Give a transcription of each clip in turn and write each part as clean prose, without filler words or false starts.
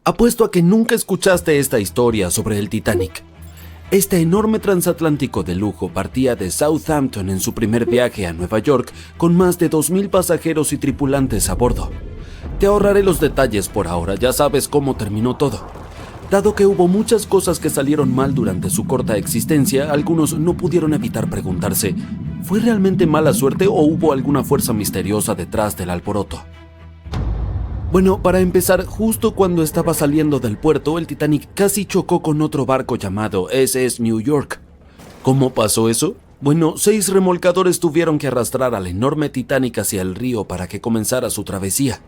Apuesto a que nunca escuchaste esta historia sobre el Titanic. Este enorme transatlántico de lujo partía de Southampton en su primer viaje a Nueva York con más de 2,000 pasajeros y tripulantes a bordo. Te ahorraré los detalles por ahora, ya sabes cómo terminó todo. Dado que hubo muchas cosas que salieron mal durante su corta existencia, algunos no pudieron evitar preguntarse, ¿fue realmente mala suerte o hubo alguna fuerza misteriosa detrás del alboroto? Bueno, para empezar, justo cuando estaba saliendo del puerto, el Titanic casi chocó con otro barco llamado SS New York. ¿Cómo pasó eso? Bueno, 6 remolcadores tuvieron que arrastrar al enorme Titanic hacia el río para que comenzara su travesía.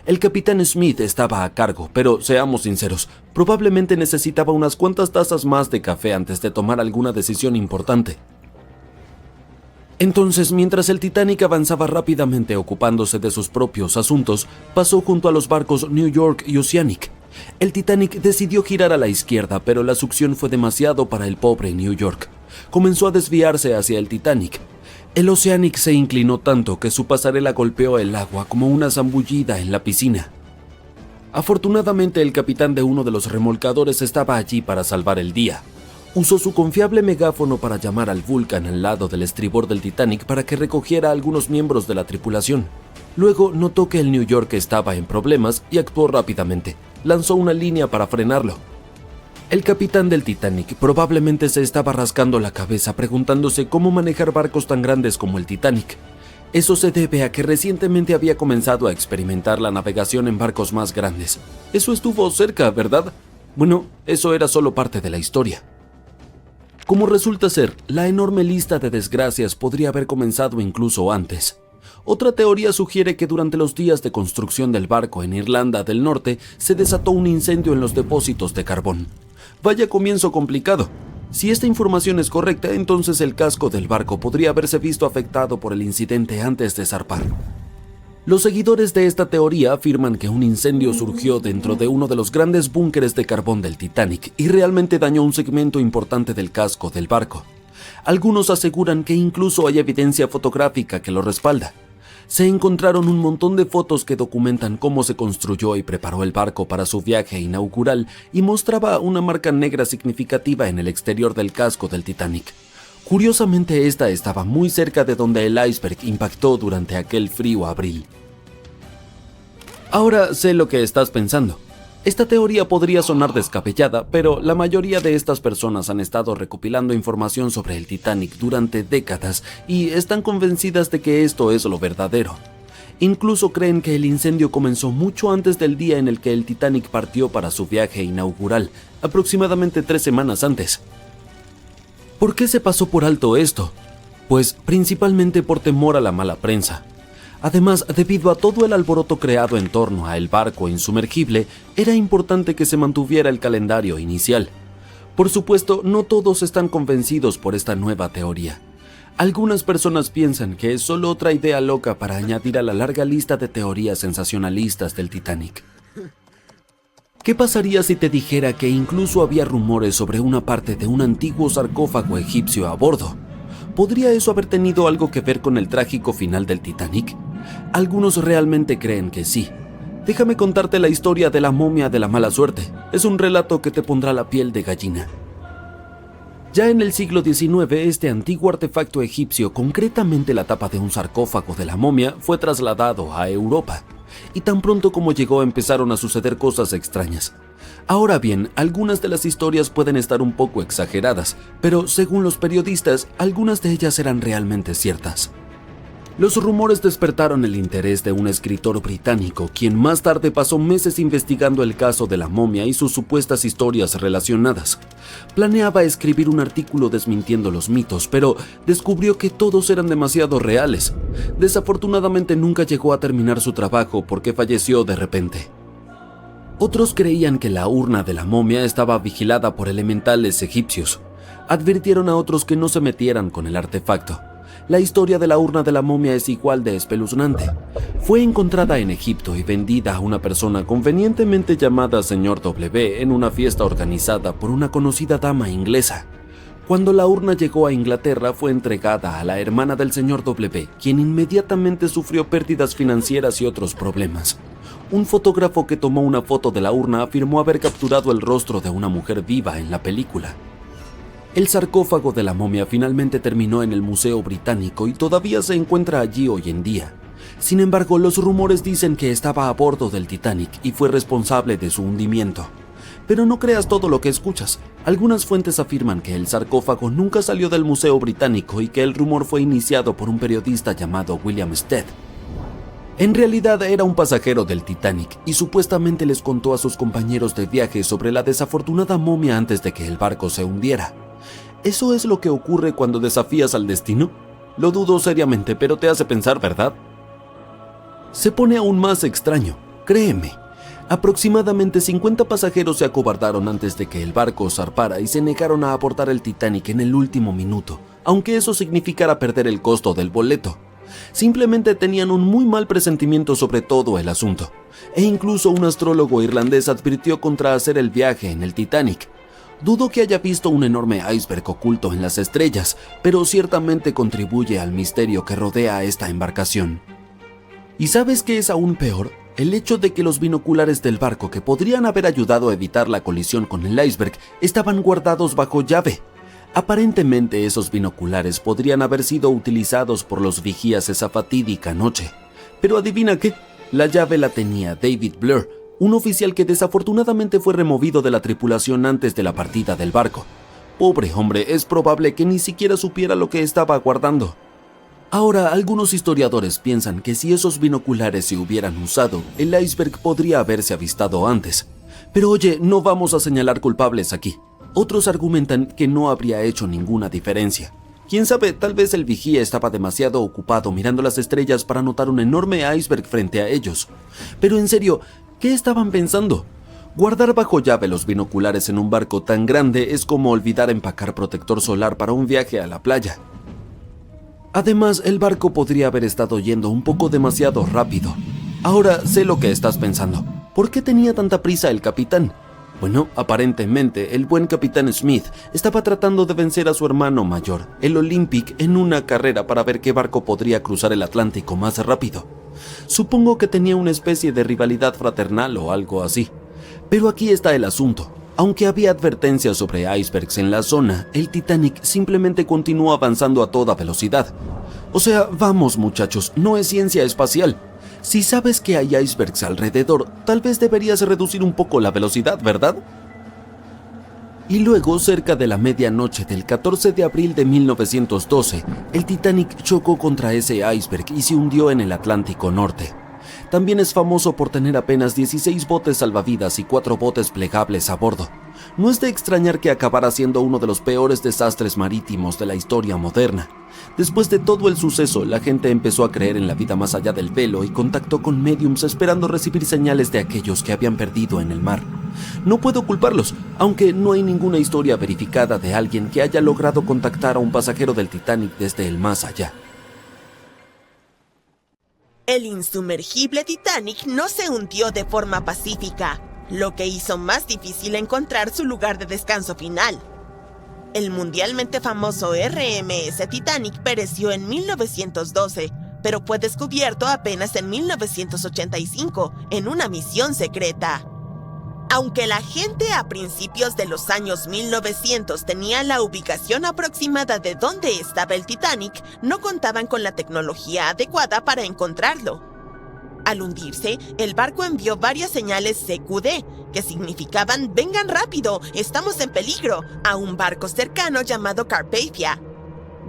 El capitán Smith estaba a cargo, pero seamos sinceros, probablemente necesitaba unas cuantas tazas más de café antes de tomar alguna decisión importante. Entonces, mientras el Titanic avanzaba rápidamente ocupándose de sus propios asuntos, pasó junto a los barcos New York y Oceanic. El Titanic decidió girar a la izquierda, pero la succión fue demasiado para el pobre New York. Comenzó a desviarse hacia el Titanic. El Oceanic se inclinó tanto que su pasarela golpeó el agua como una zambullida en la piscina. Afortunadamente, el capitán de uno de los remolcadores estaba allí para salvar el día. Usó su confiable megáfono para llamar al Vulcan al lado del estribor del Titanic para que recogiera a algunos miembros de la tripulación. Luego notó que el New York estaba en problemas y actuó rápidamente. Lanzó una línea para frenarlo. El capitán del Titanic probablemente se estaba rascando la cabeza preguntándose cómo manejar barcos tan grandes como el Titanic. Eso se debe a que recientemente había comenzado a experimentar la navegación en barcos más grandes. Eso estuvo cerca, ¿verdad? Bueno, eso era solo parte de la historia. Como resulta ser, la enorme lista de desgracias podría haber comenzado incluso antes. Otra teoría sugiere que durante los días de construcción del barco en Irlanda del Norte se desató un incendio en los depósitos de carbón. Vaya comienzo complicado. Si esta información es correcta, entonces el casco del barco podría haberse visto afectado por el incidente antes de zarpar. Los seguidores de esta teoría afirman que un incendio surgió dentro de uno de los grandes búnkeres de carbón del Titanic y realmente dañó un segmento importante del casco del barco. Algunos aseguran que incluso hay evidencia fotográfica que lo respalda. Se encontraron un montón de fotos que documentan cómo se construyó y preparó el barco para su viaje inaugural y mostraba una marca negra significativa en el exterior del casco del Titanic. Curiosamente, esta estaba muy cerca de donde el iceberg impactó durante aquel frío abril. Ahora sé lo que estás pensando. Esta teoría podría sonar descabellada, pero la mayoría de estas personas han estado recopilando información sobre el Titanic durante décadas y están convencidas de que esto es lo verdadero. Incluso creen que el incendio comenzó mucho antes del día en el que el Titanic partió para su viaje inaugural, aproximadamente 3 semanas antes. ¿Por qué se pasó por alto esto? Pues principalmente por temor a la mala prensa. Además, debido a todo el alboroto creado en torno a el barco insumergible, era importante que se mantuviera el calendario inicial. Por supuesto, no todos están convencidos por esta nueva teoría. Algunas personas piensan que es solo otra idea loca para añadir a la larga lista de teorías sensacionalistas del Titanic. ¿Qué pasaría si te dijera que incluso había rumores sobre una parte de un antiguo sarcófago egipcio a bordo? ¿Podría eso haber tenido algo que ver con el trágico final del Titanic? Algunos realmente creen que sí. Déjame contarte la historia de la momia de la mala suerte. Es un relato que te pondrá la piel de gallina. Ya en el siglo XIX, este antiguo artefacto egipcio, concretamente la tapa de un sarcófago de la momia, fue trasladado a Europa. Y tan pronto como llegó empezaron a suceder cosas extrañas. Ahora bien, algunas de las historias pueden estar un poco exageradas, pero según los periodistas, algunas de ellas eran realmente ciertas. Los rumores despertaron el interés de un escritor británico, quien más tarde pasó meses investigando el caso de la momia y sus supuestas historias relacionadas. Planeaba escribir un artículo desmintiendo los mitos, pero descubrió que todos eran demasiado reales. Desafortunadamente nunca llegó a terminar su trabajo porque falleció de repente. Otros creían que la urna de la momia estaba vigilada por elementales egipcios. Advirtieron a otros que no se metieran con el artefacto. La historia de la urna de la momia es igual de espeluznante. Fue encontrada en Egipto y vendida a una persona convenientemente llamada Sr. W en una fiesta organizada por una conocida dama inglesa. Cuando la urna llegó a Inglaterra, fue entregada a la hermana del Sr. W, quien inmediatamente sufrió pérdidas financieras y otros problemas. Un fotógrafo que tomó una foto de la urna afirmó haber capturado el rostro de una mujer viva en la película. El sarcófago de la momia finalmente terminó en el Museo Británico y todavía se encuentra allí hoy en día. Sin embargo, los rumores dicen que estaba a bordo del Titanic y fue responsable de su hundimiento. Pero no creas todo lo que escuchas. Algunas fuentes afirman que el sarcófago nunca salió del Museo Británico y que el rumor fue iniciado por un periodista llamado William Stead. En realidad era un pasajero del Titanic y supuestamente les contó a sus compañeros de viaje sobre la desafortunada momia antes de que el barco se hundiera. ¿Eso es lo que ocurre cuando desafías al destino? Lo dudo seriamente, pero te hace pensar, ¿verdad? Se pone aún más extraño, créeme. Aproximadamente 50 pasajeros se acobardaron antes de que el barco zarpara y se negaron a abortar el Titanic en el último minuto, aunque eso significara perder el costo del boleto. Simplemente tenían un muy mal presentimiento sobre todo el asunto, e incluso un astrólogo irlandés advirtió contra hacer el viaje en el Titanic. Dudo que haya visto un enorme iceberg oculto en las estrellas, pero ciertamente contribuye al misterio que rodea a esta embarcación. ¿Y sabes qué es aún peor? El hecho de que los binoculares del barco que podrían haber ayudado a evitar la colisión con el iceberg estaban guardados bajo llave. Aparentemente esos binoculares podrían haber sido utilizados por los vigías esa fatídica noche. Pero adivina qué, la llave la tenía David Blur, un oficial que desafortunadamente fue removido de la tripulación antes de la partida del barco. Pobre hombre, es probable que ni siquiera supiera lo que estaba guardando. Ahora, algunos historiadores piensan que si esos binoculares se hubieran usado, el iceberg podría haberse avistado antes. Pero oye, no vamos a señalar culpables aquí. Otros argumentan que no habría hecho ninguna diferencia. Quién sabe, tal vez el vigía estaba demasiado ocupado mirando las estrellas para notar un enorme iceberg frente a ellos. Pero en serio, ¿qué estaban pensando? Guardar bajo llave los binoculares en un barco tan grande es como olvidar empacar protector solar para un viaje a la playa. Además, el barco podría haber estado yendo un poco demasiado rápido. Ahora sé lo que estás pensando. ¿Por qué tenía tanta prisa el capitán? Bueno, aparentemente el buen capitán Smith estaba tratando de vencer a su hermano mayor, el Olympic, en una carrera para ver qué barco podría cruzar el Atlántico más rápido. Supongo que tenía una especie de rivalidad fraternal o algo así. Pero aquí está el asunto. Aunque había advertencias sobre icebergs en la zona, el Titanic simplemente continuó avanzando a toda velocidad. O sea, vamos muchachos, no es ciencia espacial. Si sabes que hay icebergs alrededor, tal vez deberías reducir un poco la velocidad, ¿verdad? Y luego, cerca de la medianoche del 14 de abril de 1912, el Titanic chocó contra ese iceberg y se hundió en el Atlántico Norte. También es famoso por tener apenas 16 botes salvavidas y 4 botes plegables a bordo. No es de extrañar que acabara siendo uno de los peores desastres marítimos de la historia moderna. Después de todo el suceso, la gente empezó a creer en la vida más allá del velo y contactó con médiums esperando recibir señales de aquellos que habían perdido en el mar. No puedo culparlos, aunque no hay ninguna historia verificada de alguien que haya logrado contactar a un pasajero del Titanic desde el más allá. El insumergible Titanic no se hundió de forma pacífica, lo que hizo más difícil encontrar su lugar de descanso final. El mundialmente famoso RMS Titanic pereció en 1912, pero fue descubierto apenas en 1985 en una misión secreta. Aunque la gente a principios de los años 1900 tenía la ubicación aproximada de dónde estaba el Titanic, no contaban con la tecnología adecuada para encontrarlo. Al hundirse, el barco envió varias señales CQD, que significaban «vengan rápido, estamos en peligro», a un barco cercano llamado Carpathia.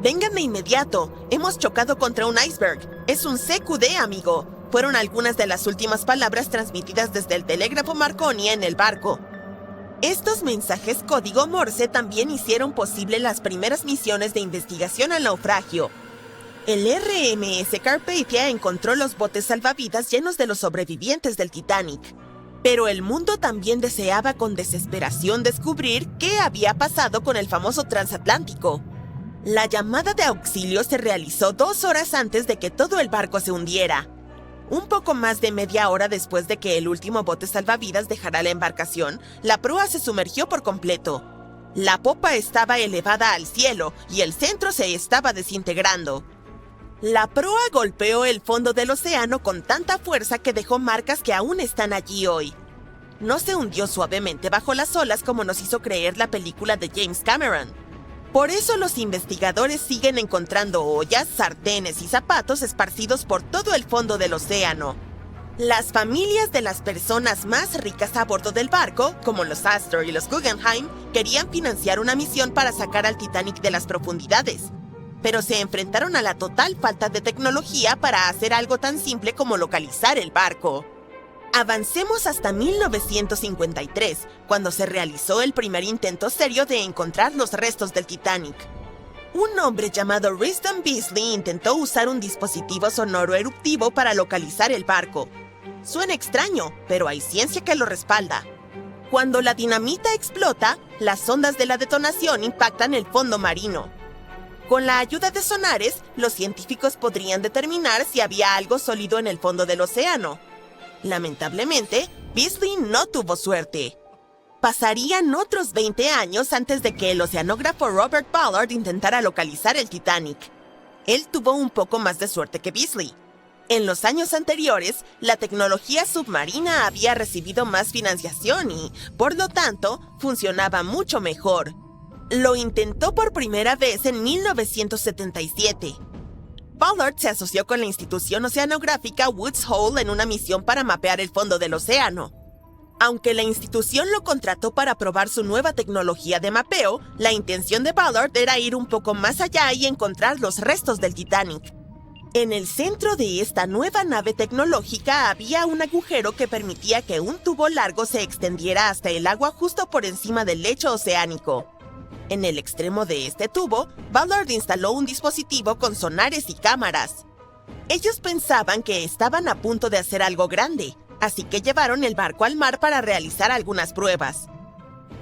«Vengan de inmediato, hemos chocado contra un iceberg, es un CQD, amigo», fueron algunas de las últimas palabras transmitidas desde el telégrafo Marconi en el barco. Estos mensajes código Morse también hicieron posible las primeras misiones de investigación al naufragio. El RMS Carpathia encontró los botes salvavidas llenos de los sobrevivientes del Titanic. Pero el mundo también deseaba con desesperación descubrir qué había pasado con el famoso transatlántico. La llamada de auxilio se realizó 2 horas antes de que todo el barco se hundiera. Un poco más de media hora después de que el último bote salvavidas dejara la embarcación, la proa se sumergió por completo. La popa estaba elevada al cielo y el centro se estaba desintegrando. La proa golpeó el fondo del océano con tanta fuerza que dejó marcas que aún están allí hoy. No se hundió suavemente bajo las olas como nos hizo creer la película de James Cameron. Por eso los investigadores siguen encontrando ollas, sartenes y zapatos esparcidos por todo el fondo del océano. Las familias de las personas más ricas a bordo del barco, como los Astor y los Guggenheim, querían financiar una misión para sacar al Titanic de las profundidades, pero se enfrentaron a la total falta de tecnología para hacer algo tan simple como localizar el barco. Avancemos hasta 1953, cuando se realizó el primer intento serio de encontrar los restos del Titanic. Un hombre llamado Risdon Beasley intentó usar un dispositivo sonoro eruptivo para localizar el barco. Suena extraño, pero hay ciencia que lo respalda. Cuando la dinamita explota, las ondas de la detonación impactan el fondo marino. Con la ayuda de sonares, los científicos podrían determinar si había algo sólido en el fondo del océano. Lamentablemente, Beasley no tuvo suerte. Pasarían otros 20 años antes de que el oceanógrafo Robert Ballard intentara localizar el Titanic. Él tuvo un poco más de suerte que Beasley. En los años anteriores, la tecnología submarina había recibido más financiación y, por lo tanto, funcionaba mucho mejor. Lo intentó por primera vez en 1977. Ballard se asoció con la institución oceanográfica Woods Hole en una misión para mapear el fondo del océano. Aunque la institución lo contrató para probar su nueva tecnología de mapeo, la intención de Ballard era ir un poco más allá y encontrar los restos del Titanic. En el centro de esta nueva nave tecnológica había un agujero que permitía que un tubo largo se extendiera hasta el agua justo por encima del lecho oceánico. En el extremo de este tubo, Ballard instaló un dispositivo con sonares y cámaras. Ellos pensaban que estaban a punto de hacer algo grande, así que llevaron el barco al mar para realizar algunas pruebas.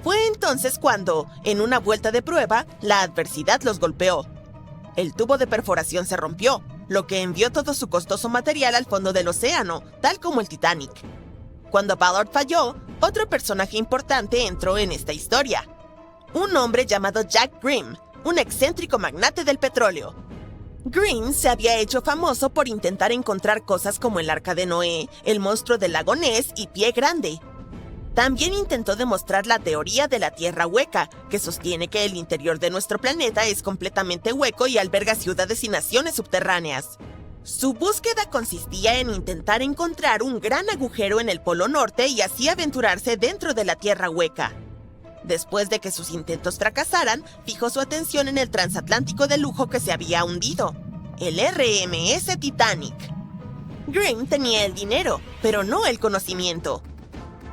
Fue entonces cuando, en una vuelta de prueba, la adversidad los golpeó. El tubo de perforación se rompió, lo que envió todo su costoso material al fondo del océano, tal como el Titanic. Cuando Ballard falló, otro personaje importante entró en esta historia. Un hombre llamado Jack Grimm, un excéntrico magnate del petróleo. Grimm se había hecho famoso por intentar encontrar cosas como el Arca de Noé, el monstruo del lago Ness y Pie Grande. También intentó demostrar la teoría de la Tierra hueca, que sostiene que el interior de nuestro planeta es completamente hueco y alberga ciudades y naciones subterráneas. Su búsqueda consistía en intentar encontrar un gran agujero en el Polo Norte y así aventurarse dentro de la Tierra hueca. Después de que sus intentos fracasaran, fijó su atención en el transatlántico de lujo que se había hundido, el RMS Titanic. Grimm tenía el dinero, pero no el conocimiento.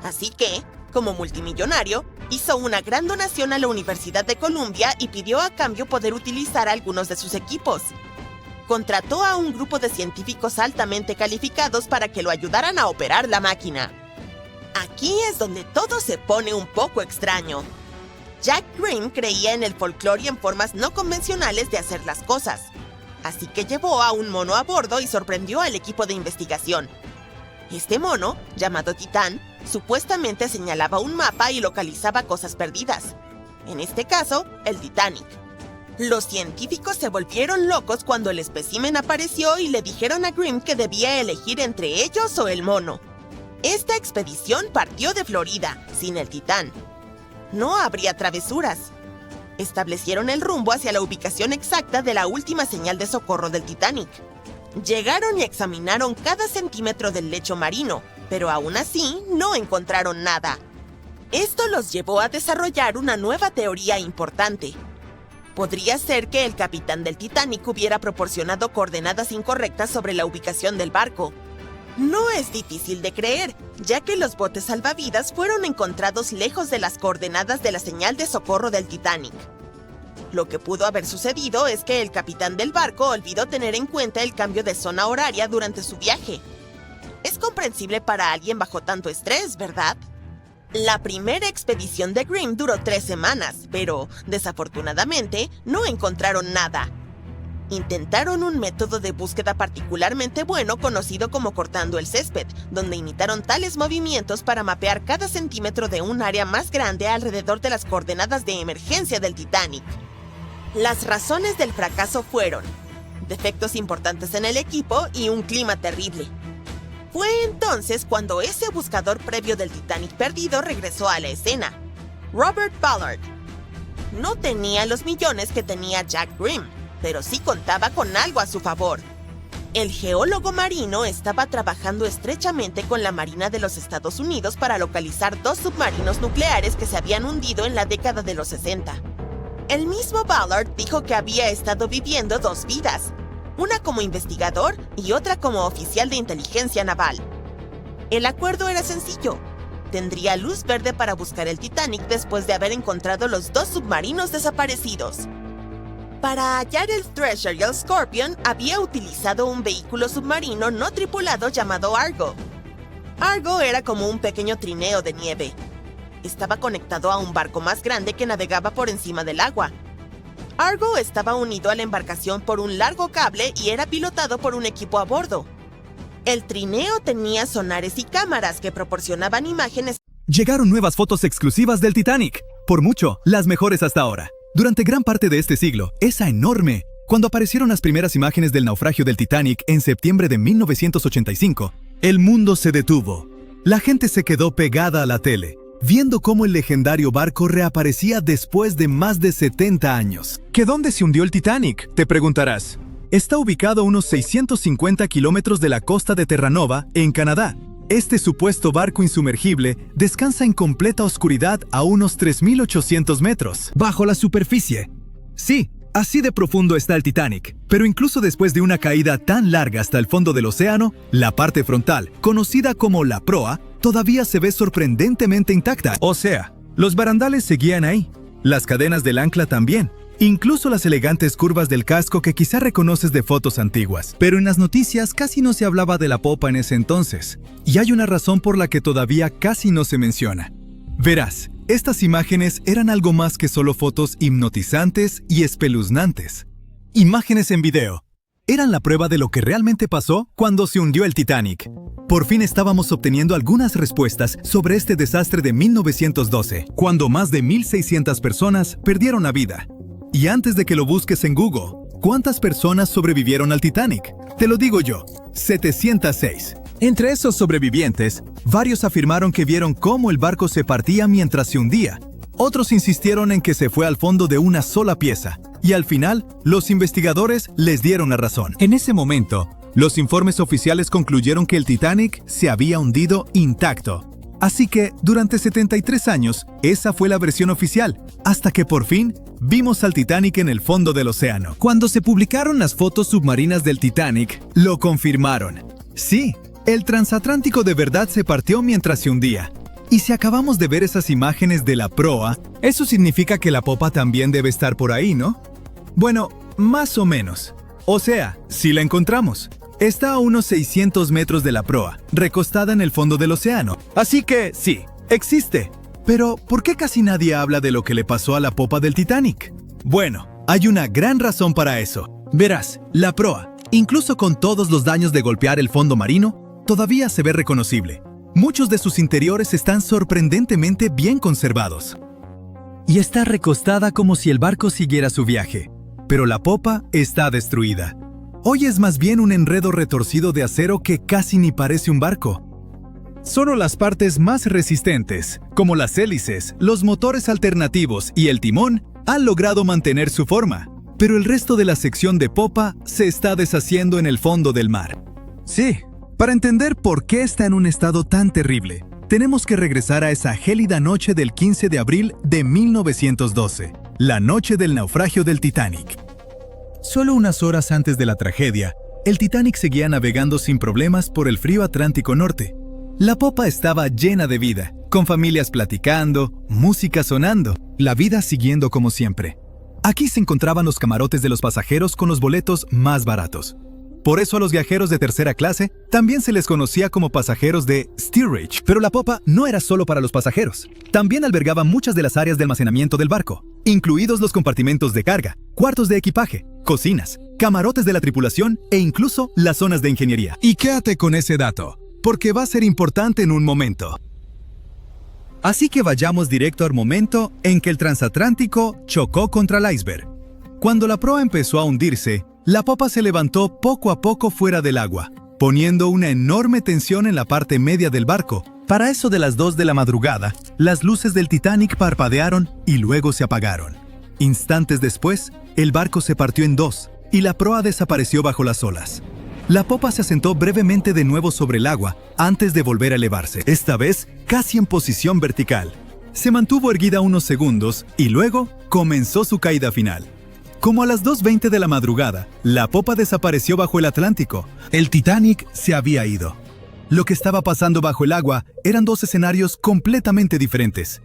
Así que, como multimillonario, hizo una gran donación a la Universidad de Columbia y pidió a cambio poder utilizar algunos de sus equipos. Contrató a un grupo de científicos altamente calificados para que lo ayudaran a operar la máquina. Aquí es donde todo se pone un poco extraño. Jack Grimm creía en el folclore y en formas no convencionales de hacer las cosas. Así que llevó a un mono a bordo y sorprendió al equipo de investigación. Este mono, llamado Titán, supuestamente señalaba un mapa y localizaba cosas perdidas. En este caso, el Titanic. Los científicos se volvieron locos cuando el espécimen apareció y le dijeron a Grimm que debía elegir entre ellos o el mono. Esta expedición partió de Florida, sin el Titán. No habría travesuras. Establecieron el rumbo hacia la ubicación exacta de la última señal de socorro del Titanic. Llegaron y examinaron cada centímetro del lecho marino, pero aún así no encontraron nada. Esto los llevó a desarrollar una nueva teoría importante. Podría ser que el capitán del Titanic hubiera proporcionado coordenadas incorrectas sobre la ubicación del barco. No es difícil de creer, ya que los botes salvavidas fueron encontrados lejos de las coordenadas de la señal de socorro del Titanic. Lo que pudo haber sucedido es que el capitán del barco olvidó tener en cuenta el cambio de zona horaria durante su viaje. Es comprensible para alguien bajo tanto estrés, ¿verdad? La primera expedición de Grimm duró 3 semanas, pero, desafortunadamente, no encontraron nada. Intentaron un método de búsqueda particularmente bueno conocido como cortando el césped, donde imitaron tales movimientos para mapear cada centímetro de un área más grande alrededor de las coordenadas de emergencia del Titanic. Las razones del fracaso fueron: defectos importantes en el equipo y un clima terrible. Fue entonces cuando ese buscador previo del Titanic perdido regresó a la escena, Robert Ballard. No tenía los millones que tenía Jack Grimm, pero sí contaba con algo a su favor. El geólogo marino estaba trabajando estrechamente con la Marina de los Estados Unidos para localizar 2 submarinos nucleares que se habían hundido en la década de los 60. El mismo Ballard dijo que había estado viviendo 2 vidas, una como investigador y otra como oficial de inteligencia naval. El acuerdo era sencillo. Tendría luz verde para buscar el Titanic después de haber encontrado los 2 submarinos desaparecidos. Para hallar el Treasure y el Scorpion, había utilizado un vehículo submarino no tripulado llamado Argo. Argo era como un pequeño trineo de nieve. Estaba conectado a un barco más grande que navegaba por encima del agua. Argo estaba unido a la embarcación por un largo cable y era pilotado por un equipo a bordo. El trineo tenía sonares y cámaras que proporcionaban imágenes. Llegaron nuevas fotos exclusivas del Titanic. Por mucho, las mejores hasta ahora. Durante gran parte de este siglo, esa enorme. Cuando aparecieron las primeras imágenes del naufragio del Titanic en septiembre de 1985, el mundo se detuvo. La gente se quedó pegada a la tele, viendo cómo el legendario barco reaparecía después de más de 70 años. ¿Que dónde se hundió el Titanic?, te preguntarás. Está ubicado a unos 650 kilómetros de la costa de Terranova, en Canadá. Este supuesto barco insumergible descansa en completa oscuridad a unos 3.800 metros, bajo la superficie. Sí, así de profundo está el Titanic, pero incluso después de una caída tan larga hasta el fondo del océano, la parte frontal, conocida como la proa, todavía se ve sorprendentemente intacta. O sea, los barandales seguían ahí, las cadenas del ancla también, incluso las elegantes curvas del casco que quizá reconoces de fotos antiguas. Pero en las noticias casi no se hablaba de la popa en ese entonces, y hay una razón por la que todavía casi no se menciona. Verás, estas imágenes eran algo más que solo fotos hipnotizantes y espeluznantes. Imágenes en video. Eran la prueba de lo que realmente pasó cuando se hundió el Titanic. Por fin estábamos obteniendo algunas respuestas sobre este desastre de 1912, cuando más de 1.600 personas perdieron la vida. Y antes de que lo busques en Google, ¿cuántas personas sobrevivieron al Titanic? Te lo digo yo, 706. Entre esos sobrevivientes, varios afirmaron que vieron cómo el barco se partía mientras se hundía. Otros insistieron en que se fue al fondo de una sola pieza. Y al final, los investigadores les dieron la razón. En ese momento, los informes oficiales concluyeron que el Titanic se había hundido intacto. Así que, durante 73 años, esa fue la versión oficial, hasta que por fin vimos al Titanic en el fondo del océano. Cuando se publicaron las fotos submarinas del Titanic, lo confirmaron. Sí, el transatlántico de verdad se partió mientras se hundía. Y si acabamos de ver esas imágenes de la proa, eso significa que la popa también debe estar por ahí, ¿no? Bueno, más o menos. O sea, si la encontramos. Está a unos 600 metros de la proa, recostada en el fondo del océano. Así que, sí, existe. Pero, ¿por qué casi nadie habla de lo que le pasó a la popa del Titanic? Bueno, hay una gran razón para eso. Verás, la proa, incluso con todos los daños de golpear el fondo marino, todavía se ve reconocible. Muchos de sus interiores están sorprendentemente bien conservados. Y está recostada como si el barco siguiera su viaje. Pero la popa está destruida. Hoy es más bien un enredo retorcido de acero que casi ni parece un barco. Solo las partes más resistentes, como las hélices, los motores alternativos y el timón, han logrado mantener su forma. Pero el resto de la sección de popa se está deshaciendo en el fondo del mar. Sí, para entender por qué está en un estado tan terrible, tenemos que regresar a esa gélida noche del 15 de abril de 1912, la noche del naufragio del Titanic. Solo unas horas antes de la tragedia, el Titanic seguía navegando sin problemas por el frío Atlántico Norte. La popa estaba llena de vida, con familias platicando, música sonando, la vida siguiendo como siempre. Aquí se encontraban los camarotes de los pasajeros con los boletos más baratos. Por eso a los viajeros de tercera clase también se les conocía como pasajeros de steerage. Pero la popa no era solo para los pasajeros. También albergaba muchas de las áreas de almacenamiento del barco, incluidos los compartimentos de carga, cuartos de equipaje, cocinas, camarotes de la tripulación e incluso las zonas de ingeniería. Y quédate con ese dato, porque va a ser importante en un momento. Así que vayamos directo al momento en que el transatlántico chocó contra el iceberg. Cuando la proa empezó a hundirse, la popa se levantó poco a poco fuera del agua, poniendo una enorme tensión en la parte media del barco. Para eso de las 2 de la madrugada, las luces del Titanic parpadearon y luego se apagaron. Instantes después, el barco se partió en dos y la proa desapareció bajo las olas. La popa se asentó brevemente de nuevo sobre el agua antes de volver a elevarse, esta vez casi en posición vertical. Se mantuvo erguida unos segundos y luego comenzó su caída final. Como a las 2:20 de la madrugada, la popa desapareció bajo el Atlántico. El Titanic se había ido. Lo que estaba pasando bajo el agua eran dos escenarios completamente diferentes.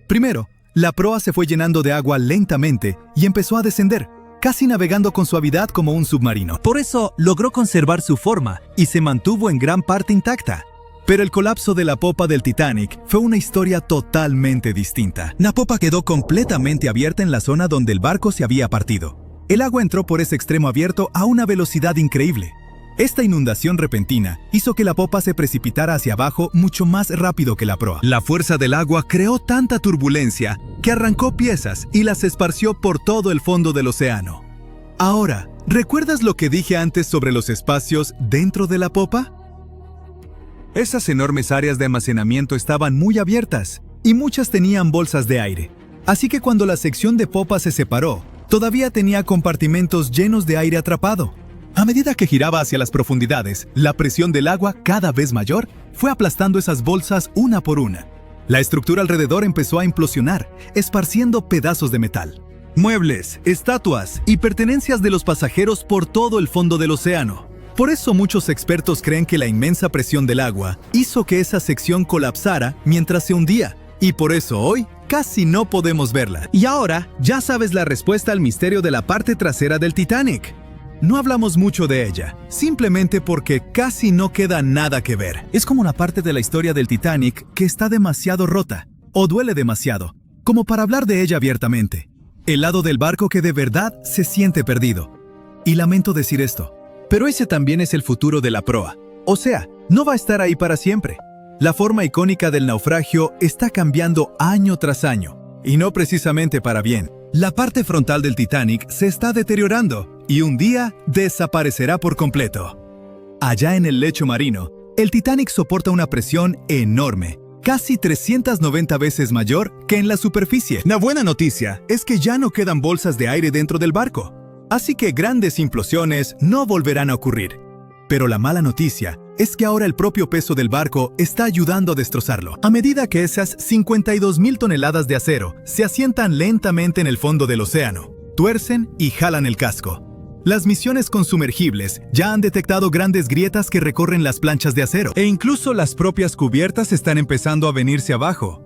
Primero, la proa se fue llenando de agua lentamente y empezó a descender, casi navegando con suavidad como un submarino. Por eso logró conservar su forma y se mantuvo en gran parte intacta. Pero el colapso de la popa del Titanic fue una historia totalmente distinta. La popa quedó completamente abierta en la zona donde el barco se había partido. El agua entró por ese extremo abierto a una velocidad increíble. Esta inundación repentina hizo que la popa se precipitara hacia abajo mucho más rápido que la proa. La fuerza del agua creó tanta turbulencia que arrancó piezas y las esparció por todo el fondo del océano. Ahora, ¿recuerdas lo que dije antes sobre los espacios dentro de la popa? Esas enormes áreas de almacenamiento estaban muy abiertas y muchas tenían bolsas de aire. Así que cuando la sección de popa se separó, todavía tenía compartimentos llenos de aire atrapado. A medida que giraba hacia las profundidades, la presión del agua, cada vez mayor, fue aplastando esas bolsas una por una. La estructura alrededor empezó a implosionar, esparciendo pedazos de metal. Muebles, estatuas y pertenencias de los pasajeros por todo el fondo del océano. Por eso muchos expertos creen que la inmensa presión del agua hizo que esa sección colapsara mientras se hundía, y por eso hoy casi no podemos verla. Y ahora ya sabes la respuesta al misterio de la parte trasera del Titanic. No hablamos mucho de ella, simplemente porque casi no queda nada que ver. Es como una parte de la historia del Titanic que está demasiado rota, o duele demasiado, como para hablar de ella abiertamente. El lado del barco que de verdad se siente perdido. Y lamento decir esto, pero ese también es el futuro de la proa. O sea, no va a estar ahí para siempre. La forma icónica del naufragio está cambiando año tras año, y no precisamente para bien. La parte frontal del Titanic se está deteriorando y un día desaparecerá por completo. Allá en el lecho marino, el Titanic soporta una presión enorme, casi 390 veces mayor que en la superficie. La buena noticia es que ya no quedan bolsas de aire dentro del barco, así que grandes implosiones no volverán a ocurrir. Pero la mala noticia es que ahora el propio peso del barco está ayudando a destrozarlo. A medida que esas 52,000 toneladas de acero se asientan lentamente en el fondo del océano, tuercen y jalan el casco. Las misiones con sumergibles ya han detectado grandes grietas que recorren las planchas de acero, e incluso las propias cubiertas están empezando a venirse abajo.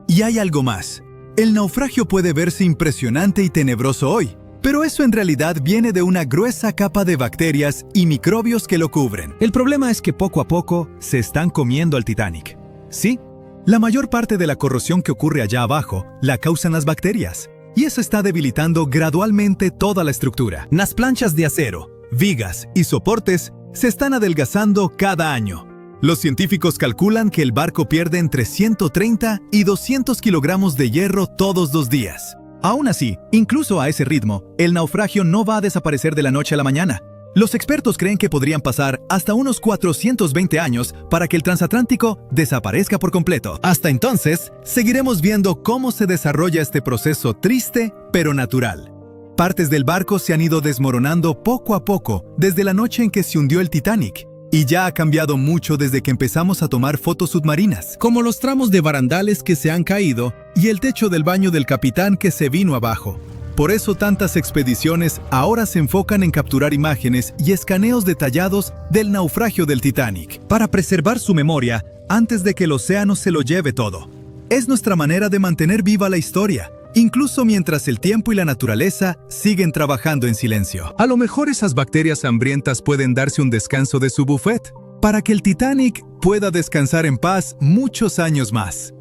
Y hay algo más. El naufragio puede verse impresionante y tenebroso hoy, pero eso en realidad viene de una gruesa capa de bacterias y microbios que lo cubren. El problema es que poco a poco se están comiendo al Titanic. Sí, la mayor parte de la corrosión que ocurre allá abajo la causan las bacterias, y eso está debilitando gradualmente toda la estructura. Las planchas de acero, vigas y soportes se están adelgazando cada año. Los científicos calculan que el barco pierde entre 130 y 200 kilogramos de hierro todos los días. Aún así, incluso a ese ritmo, el naufragio no va a desaparecer de la noche a la mañana. Los expertos creen que podrían pasar hasta unos 420 años para que el transatlántico desaparezca por completo. Hasta entonces, seguiremos viendo cómo se desarrolla este proceso triste, pero natural. Partes del barco se han ido desmoronando poco a poco desde la noche en que se hundió el Titanic. Y ya ha cambiado mucho desde que empezamos a tomar fotos submarinas, como los tramos de barandales que se han caído y el techo del baño del capitán que se vino abajo. Por eso tantas expediciones ahora se enfocan en capturar imágenes y escaneos detallados del naufragio del Titanic, para preservar su memoria antes de que el océano se lo lleve todo. Es nuestra manera de mantener viva la historia, incluso mientras el tiempo y la naturaleza siguen trabajando en silencio. A lo mejor esas bacterias hambrientas pueden darse un descanso de su buffet, para que el Titanic pueda descansar en paz muchos años más.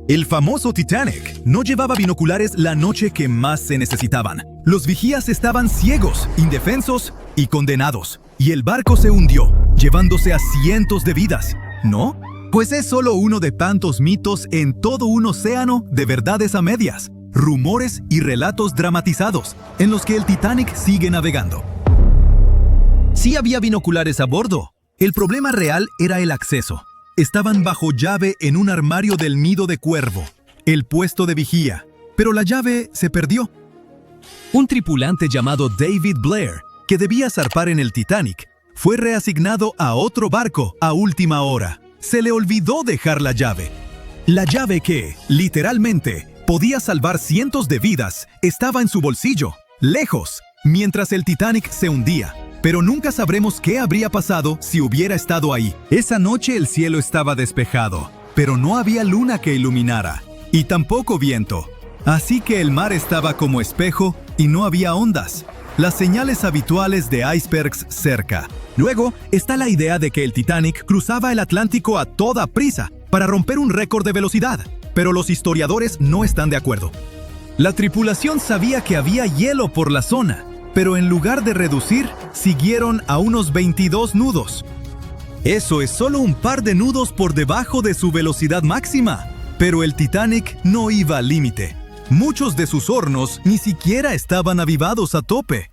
El famoso Titanic no llevaba binoculares la noche que más se necesitaban. Los vigías estaban ciegos, indefensos y condenados. Y el barco se hundió, llevándose a cientos de vidas. ¿No? Pues es solo uno de tantos mitos en todo un océano de verdades a medias, rumores y relatos dramatizados en los que el Titanic sigue navegando. Sí había binoculares a bordo. El problema real era el acceso. Estaban bajo llave en un armario del Nido de Cuervo, el puesto de vigía, pero la llave se perdió. Un tripulante llamado David Blair, que debía zarpar en el Titanic, fue reasignado a otro barco a última hora. Se le olvidó dejar la llave. La llave que, literalmente, podía salvar cientos de vidas, estaba en su bolsillo, lejos, mientras el Titanic se hundía. Pero nunca sabremos qué habría pasado si hubiera estado ahí. Esa noche el cielo estaba despejado, pero no había luna que iluminara, y tampoco viento. Así que el mar estaba como espejo y no había ondas. Las señales habituales de icebergs cerca. Luego está la idea de que el Titanic cruzaba el Atlántico a toda prisa para romper un récord de velocidad, pero los historiadores no están de acuerdo. La tripulación sabía que había hielo por la zona, pero en lugar de reducir, siguieron a unos 22 nudos. Eso es solo un par de nudos por debajo de su velocidad máxima, pero el Titanic no iba al límite. Muchos de sus hornos ni siquiera estaban avivados a tope.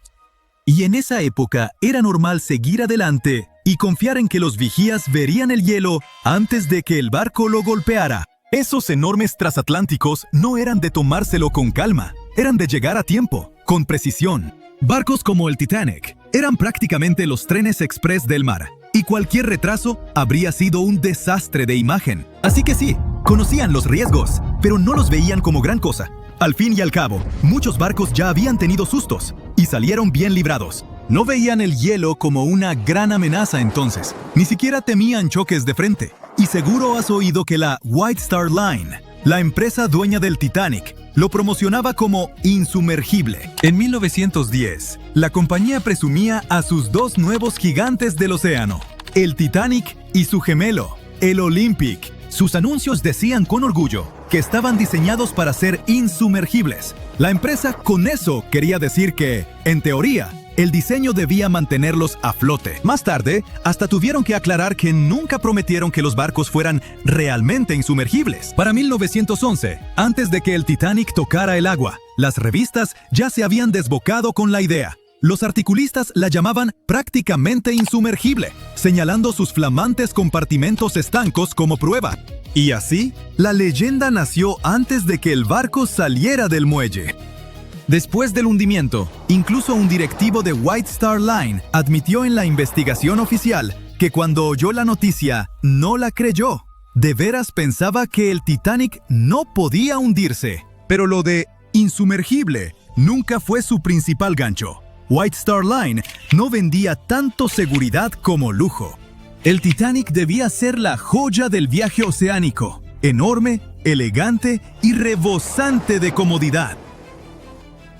Y en esa época era normal seguir adelante y confiar en que los vigías verían el hielo antes de que el barco lo golpeara. Esos enormes transatlánticos no eran de tomárselo con calma, eran de llegar a tiempo, con precisión. Barcos como el Titanic eran prácticamente los trenes express del mar, y cualquier retraso habría sido un desastre de imagen. Así que sí, conocían los riesgos, pero no los veían como gran cosa. Al fin y al cabo, muchos barcos ya habían tenido sustos y salieron bien librados. No veían el hielo como una gran amenaza entonces, ni siquiera temían choques de frente. Y seguro has oído que la White Star Line, la empresa dueña del Titanic, lo promocionaba como insumergible. En 1910, la compañía presumía a sus dos nuevos gigantes del océano, el Titanic y su gemelo, el Olympic. Sus anuncios decían con orgullo que estaban diseñados para ser insumergibles. La empresa con eso quería decir que, en teoría, el diseño debía mantenerlos a flote. Más tarde, hasta tuvieron que aclarar que nunca prometieron que los barcos fueran realmente insumergibles. Para 1911, antes de que el Titanic tocara el agua, las revistas ya se habían desbocado con la idea. Los articulistas la llamaban prácticamente insumergible, señalando sus flamantes compartimentos estancos como prueba. Y así, la leyenda nació antes de que el barco saliera del muelle. Después del hundimiento, incluso un directivo de White Star Line admitió en la investigación oficial que cuando oyó la noticia, no la creyó. De veras pensaba que el Titanic no podía hundirse. Pero lo de insumergible nunca fue su principal gancho. White Star Line no vendía tanto seguridad como lujo. El Titanic debía ser la joya del viaje oceánico, enorme, elegante y rebosante de comodidad.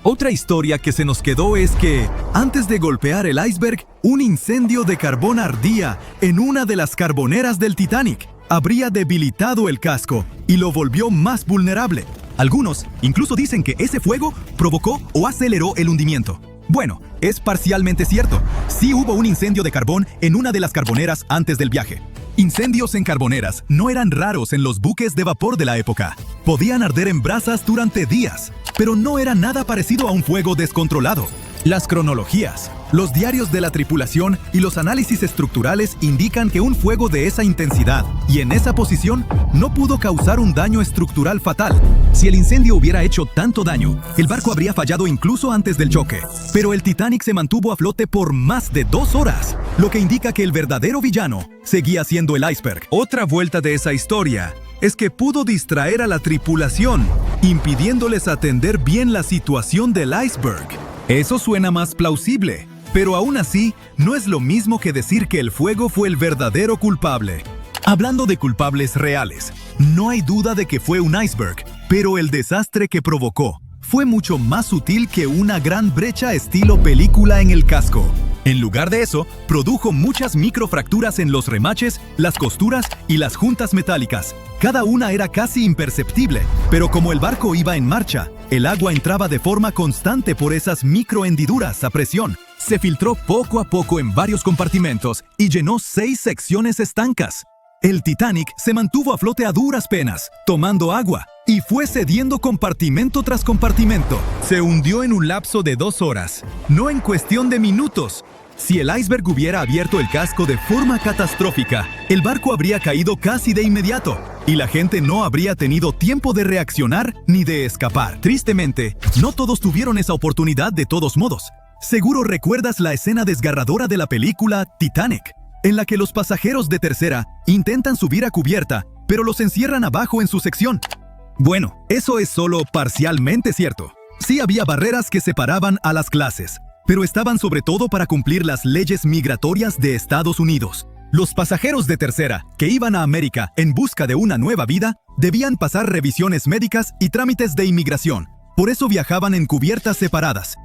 Otra historia que se nos quedó es que, antes de golpear el iceberg, un incendio de carbón ardía en una de las carboneras del Titanic. Habría debilitado el casco y lo volvió más vulnerable. Algunos incluso dicen que ese fuego provocó o aceleró el hundimiento. Bueno, es parcialmente cierto. Sí hubo un incendio de carbón en una de las carboneras antes del viaje. Incendios en carboneras no eran raros en los buques de vapor de la época. Podían arder en brasas durante días, pero no era nada parecido a un fuego descontrolado. Las cronologías, los diarios de la tripulación y los análisis estructurales indican que un fuego de esa intensidad y en esa posición no pudo causar un daño estructural fatal. Si el incendio hubiera hecho tanto daño, el barco habría fallado incluso antes del choque. Pero el Titanic se mantuvo a flote por más de 2 horas, lo que indica que el verdadero villano seguía siendo el iceberg. Otra vuelta de esa historia es que pudo distraer a la tripulación, impidiéndoles atender bien la situación del iceberg. Eso suena más plausible, pero aún así no es lo mismo que decir que el fuego fue el verdadero culpable. Hablando de culpables reales, no hay duda de que fue un iceberg, pero el desastre que provocó fue mucho más sutil que una gran brecha estilo película en el casco. En lugar de eso, produjo muchas microfracturas en los remaches, las costuras y las juntas metálicas. Cada una era casi imperceptible, pero como el barco iba en marcha, el agua entraba de forma constante por esas microhendiduras a presión. Se filtró poco a poco en varios compartimentos y llenó 6 secciones estancas. El Titanic se mantuvo a flote a duras penas, tomando agua, y fue cediendo compartimento tras compartimento. Se hundió en un lapso de 2 horas, no en cuestión de minutos. Si el iceberg hubiera abierto el casco de forma catastrófica, el barco habría caído casi de inmediato, y la gente no habría tenido tiempo de reaccionar ni de escapar. Tristemente, no todos tuvieron esa oportunidad de todos modos. Seguro recuerdas la escena desgarradora de la película Titanic, en la que los pasajeros de tercera intentan subir a cubierta, pero los encierran abajo en su sección. Bueno, eso es solo parcialmente cierto. Sí había barreras que separaban a las clases, pero estaban sobre todo para cumplir las leyes migratorias de Estados Unidos. Los pasajeros de tercera, que iban a América en busca de una nueva vida, debían pasar revisiones médicas y trámites de inmigración. Por eso viajaban en cubiertas separadas.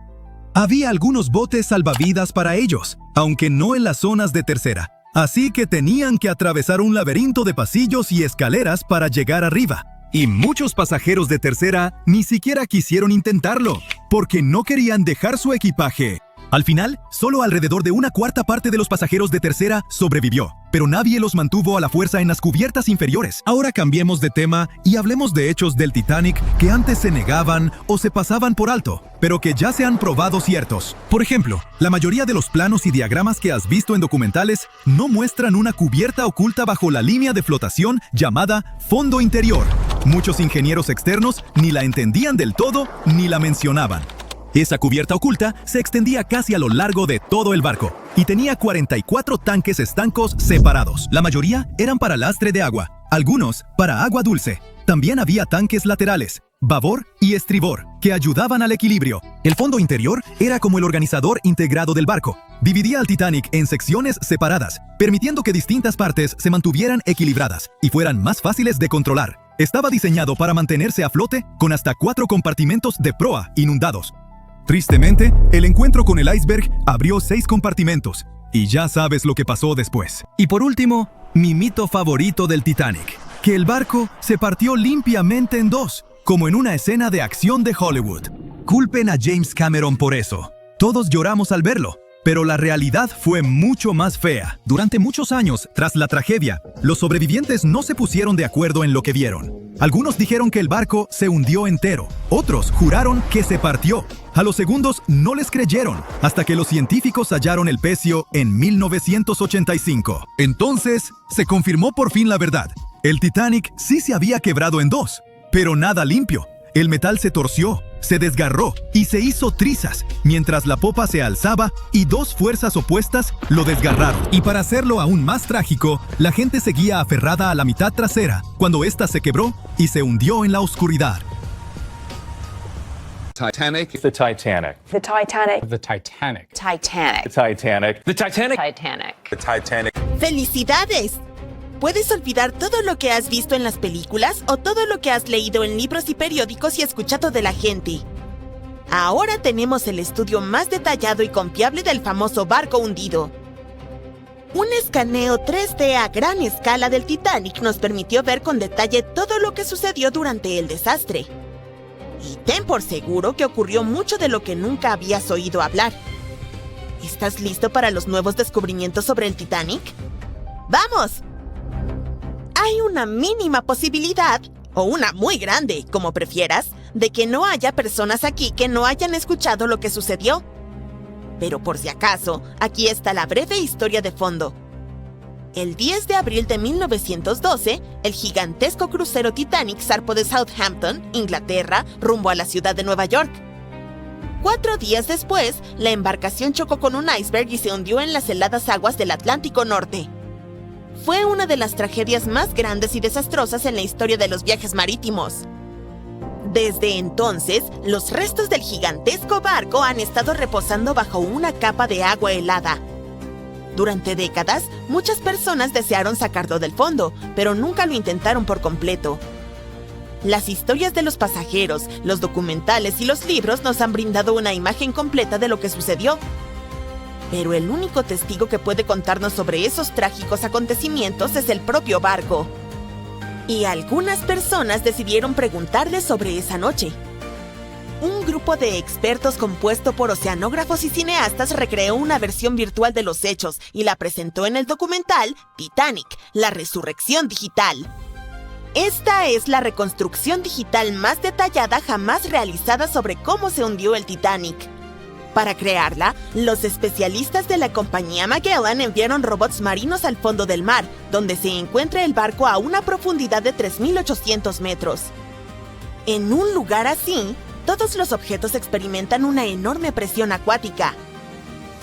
Había algunos botes salvavidas para ellos, aunque no en las zonas de tercera. Así que tenían que atravesar un laberinto de pasillos y escaleras para llegar arriba. Y muchos pasajeros de tercera ni siquiera quisieron intentarlo, porque no querían dejar su equipaje. Al final, solo alrededor de 1/4 parte de los pasajeros de tercera sobrevivió, pero nadie los mantuvo a la fuerza en las cubiertas inferiores. Ahora cambiemos de tema y hablemos de hechos del Titanic que antes se negaban o se pasaban por alto, pero que ya se han probado ciertos. Por ejemplo, la mayoría de los planos y diagramas que has visto en documentales no muestran una cubierta oculta bajo la línea de flotación llamada fondo interior. Muchos ingenieros externos ni la entendían del todo ni la mencionaban. Esa cubierta oculta se extendía casi a lo largo de todo el barco y tenía 44 tanques estancos separados. La mayoría eran para lastre de agua, algunos para agua dulce. También había tanques laterales, babor y estribor, que ayudaban al equilibrio. El fondo interior era como el organizador integrado del barco. Dividía al Titanic en secciones separadas, permitiendo que distintas partes se mantuvieran equilibradas y fueran más fáciles de controlar. Estaba diseñado para mantenerse a flote con hasta 4 compartimentos de proa inundados. Tristemente, el encuentro con el iceberg abrió 6 compartimentos, y ya sabes lo que pasó después. Y por último, mi mito favorito del Titanic, que el barco se partió limpiamente en 2, como en una escena de acción de Hollywood. Culpen a James Cameron por eso. Todos lloramos al verlo, pero la realidad fue mucho más fea. Durante muchos años, tras la tragedia, los sobrevivientes no se pusieron de acuerdo en lo que vieron. Algunos dijeron que el barco se hundió entero, otros juraron que se partió. A los segundos no les creyeron, hasta que los científicos hallaron el pecio en 1985. Entonces, se confirmó por fin la verdad. El Titanic sí se había quebrado en 2, pero nada limpio. El metal se torció, se desgarró y se hizo trizas, mientras la popa se alzaba y 2 fuerzas opuestas lo desgarraron. Y para hacerlo aún más trágico, la gente seguía aferrada a la mitad trasera, cuando ésta se quebró y se hundió en la oscuridad. Titanic. The Titanic. The Titanic. The Titanic. Titanic. The Titanic. The Titanic. Titanic. The Titanic. ¡Felicidades! Puedes olvidar todo lo que has visto en las películas o todo lo que has leído en libros y periódicos y escuchado de la gente. Ahora tenemos el estudio más detallado y confiable del famoso barco hundido. Un escaneo 3D a gran escala del Titanic nos permitió ver con detalle todo lo que sucedió durante el desastre. Y ten por seguro que ocurrió mucho de lo que nunca habías oído hablar. ¿Estás listo para los nuevos descubrimientos sobre el Titanic? ¡Vamos! Hay una mínima posibilidad, o una muy grande, como prefieras, de que no haya personas aquí que no hayan escuchado lo que sucedió. Pero por si acaso, aquí está la breve historia de fondo. El 10 de abril de 1912, el gigantesco crucero Titanic zarpó de Southampton, Inglaterra, rumbo a la ciudad de Nueva York. 4 días después, la embarcación chocó con un iceberg y se hundió en las heladas aguas del Atlántico Norte. Fue una de las tragedias más grandes y desastrosas en la historia de los viajes marítimos. Desde entonces, los restos del gigantesco barco han estado reposando bajo una capa de agua helada. Durante décadas, muchas personas desearon sacarlo del fondo, pero nunca lo intentaron por completo. Las historias de los pasajeros, los documentales y los libros nos han brindado una imagen completa de lo que sucedió. Pero el único testigo que puede contarnos sobre esos trágicos acontecimientos es el propio barco. Y algunas personas decidieron preguntarle sobre esa noche. Un grupo de expertos compuesto por oceanógrafos y cineastas recreó una versión virtual de los hechos y la presentó en el documental Titanic, la resurrección digital. Esta es la reconstrucción digital más detallada jamás realizada sobre cómo se hundió el Titanic. Para crearla, los especialistas de la compañía Magellan enviaron robots marinos al fondo del mar, donde se encuentra el barco a una profundidad de 3.800 metros. En un lugar así, todos los objetos experimentan una enorme presión acuática.